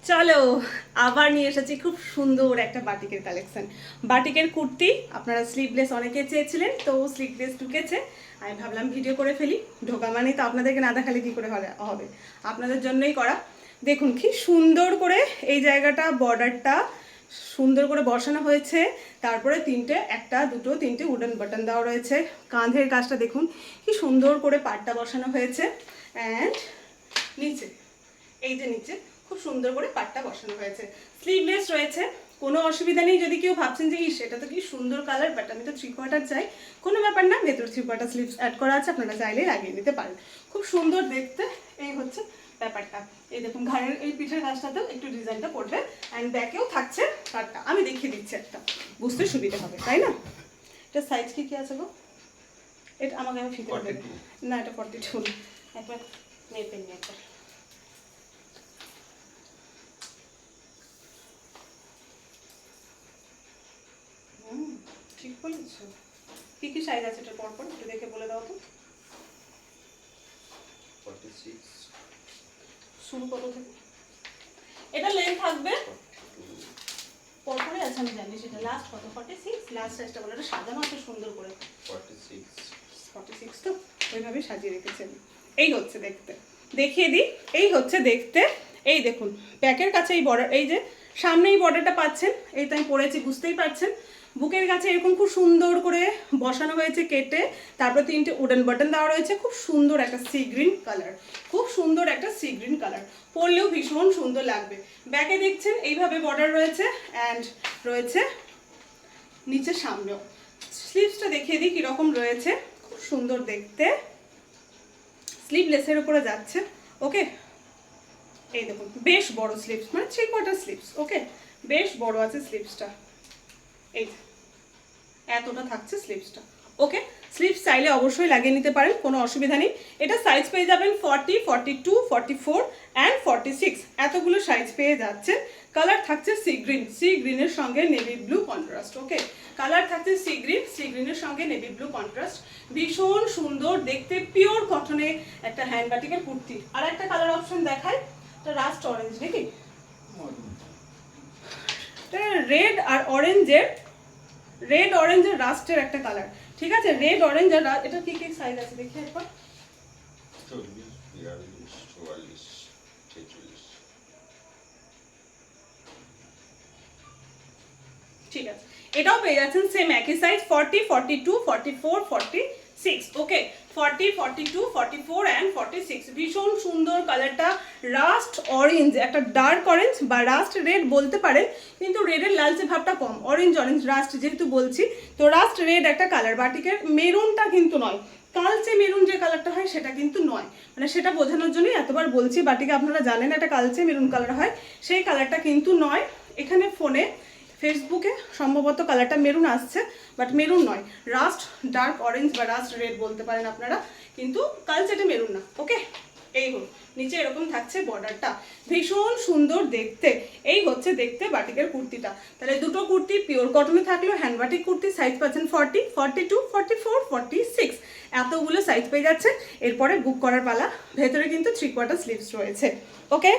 চলো আবার নিয়ে এসেছি খুব সুন্দর একটা বাটিকের কালেকশন। বাটিকের কুর্তি আপনারা স্লিভলেস অনেকে চেয়েছিলেন, তো স্লিভলেস ঢুকেছে। আমি ভাবলাম ভিডিও করে ফেলি, ঢোকা মানেই তো আপনাদেরকে না দেখালে কি করে হবে, আপনাদের জন্যই করা। দেখুন কি সুন্দর করে এই জায়গাটা বর্ডারটা সুন্দর করে বসানো হয়েছে। তারপরে একটা দুটো তিনটে উডেন বাটন দেওয়া রয়েছে। কাঁধের কাজটা দেখুন কি সুন্দর করে পাটটা বসানো হয়েছে। অ্যান্ড নিচে এই যে নিচে খুব সুন্দর করে পাটটা বসানো হয়েছে। স্লিভলেস রয়েছে, কোনো অসুবিধা নেই। যদি কেউ ভাবছেন যে সেটা তো কি সুন্দর কালার, বাট আমি তো 3/4 চাই, কোনো ব্যাপার না, ভেতর 3/4 স্লিভস অ্যাড করা আছে, আপনারা চাইলে লাগিয়ে নিতে পারেন। খুব সুন্দর দেখতে, এই হচ্ছে ব্যাপারটা। এই দেখুন ঘাড়ের এই পিঠের কাজটাতেও একটু ডিজাইনটা পড়বে, অ্যান্ড ব্যাকেও থাকছে পাটটা। আমি দেখিয়ে দিচ্ছি, একটা বুঝতে সুবিধা হবে, তাই না? এটা সাইজ কি আছে গো? এটা আমাকে আমি ফিতে হবে না, এটা 42 একবার মেপে নিয়ে একবার। ঠিক বলেছো। কি কি সাইজ আছে এটা পরপর একটু দেখে বলে দাও তো। 46 শুরু কত থেকে? এটা লেন্থ থাকবে পরপরে আছে, আমি জানি সেটা লাস্ট কত। 46 লাস্ট সাইজটা বলে, এটা সাজানো আছে সুন্দর করে। 46 তো ওইভাবে সাজিয়ে রেখেছেন। এই হচ্ছে দেখতে, দেখিয়ে দিই। এই হচ্ছে দেখতে, এই দেখুন ব্যাকের কাছে এই বর্ডার, এই যে সামনে এই বর্ডারটা পাচ্ছেন, এই তো আমি পরেছি বুঝতেই পারছেন। বুকের কাছে এরকম খুব সুন্দর করে বসানো হয়েছে কেটে, তারপর 3টে উডেন বাটন দেওয়া রয়েছে। খুব সুন্দর একটা সি গ্রিন কালার, খুব সুন্দর একটা সি গ্রিন কালার, পরলেও ভীষণ সুন্দর লাগবে। ব্যাকে দেখছেন এইভাবে বর্ডার রয়েছে, অ্যান্ড রয়েছে নিচে সামনেও। স্লিভসটা দেখিয়ে দিই কীরকম রয়েছে, খুব সুন্দর দেখতে, স্লিভলেসের উপরে যাচ্ছে। ওকে, এই দেখুন বেশ বড় স্লিভস, মানে 3/4 স্লিভস। ওকে, বেশ বড় আছে স্লিভসটা, এই এতটা থাকছে স্লিভসটা। ওকে, স্লিভস চাইলে অবশ্যই লাগিয়ে নিতে পারেন, কোনো অসুবিধা নেই। এটা সাইজ পেয়ে যাবেন 40, 42, 44 অ্যান্ড 46, এতগুলো সাইজ পেয়ে যাচ্ছে। কালার থাকছে সি গ্রিন, সি গ্রিনের সঙ্গে নেভি ব্লু কন্ট্রাস্ট। ওকে, কালার থাকছে সি গ্রিনের সঙ্গে নেভি ব্লু কন্ট্রাস্ট, ভীষণ সুন্দর দেখতে, পিওর কটনে একটা হ্যান্ড বাটিকের কুর্তি। আর একটা কালার অপশন দেখায়, এটা রাস্ট অরেঞ্জ নাকি, রেড আর অরেঞ্জের, রেড অরেঞ্জের রাস্টের একটা কালার। ঠিক আছে, রেড অরেঞ্জ আর এটা কি কি সাইজ আছে দেখি একবার। 40, 42, 44, 46। ঠিক আছে, এটাও পেয়ে যাচ্ছেন সেম একই সাইজ 40, 42, 44, 46। ওকে, 40, 42, 44 অ্যান্ড 46, ভীষণ সুন্দর কালারটা। রাস্ট অরেঞ্জ, একটা ডার্ক অরেঞ্জ বা রাস্ট রেড বলতে পারেন, কিন্তু রেডের লালচে ভাবটা কম, অরেঞ্জ অরেঞ্জ রাস্ট যেহেতু বলছি, তো রাস্ট রেড একটা কালার। বাটিকের মেরুনটা কিন্তু নয়, কালচে মেরুন যে কালারটা হয় সেটা কিন্তু নয়, মানে সেটা বোঝানোর জন্যই এতবার বলছি। বাটিকে আপনারা জানেন একটা কালচে মেরুন কালার হয়, সেই কালারটা কিন্তু নয়। এখানে ফোনে ফেসবুকে সম্ভবত কালারটা মেরুন আসছে, বাট মেরুন নয়, রাস্ট ডার্ক অরেঞ্জ বা রাস্ট রেড বলতে পারেন আপনারা, কিন্তু কালচেটা মেরুন না। ওকে, এই হল নিচে এরকম থাকছে বর্ডারটা, ভীষণ সুন্দর দেখতে। এই হচ্ছে দেখতে বাটিকের কুর্তিটা। তাহলে দুটো কুর্তি পিওর কটনে থাকলো, হ্যান্ড বাটিক কুর্তি, সাইজ পাচ্ছেন 40, 42, 44, 46, এতগুলো সাইজ পেয়ে যাচ্ছে। এরপরে বুক করার পালা। ভেতরে কিন্তু 3/4 স্লিভস রয়েছে। ওকে।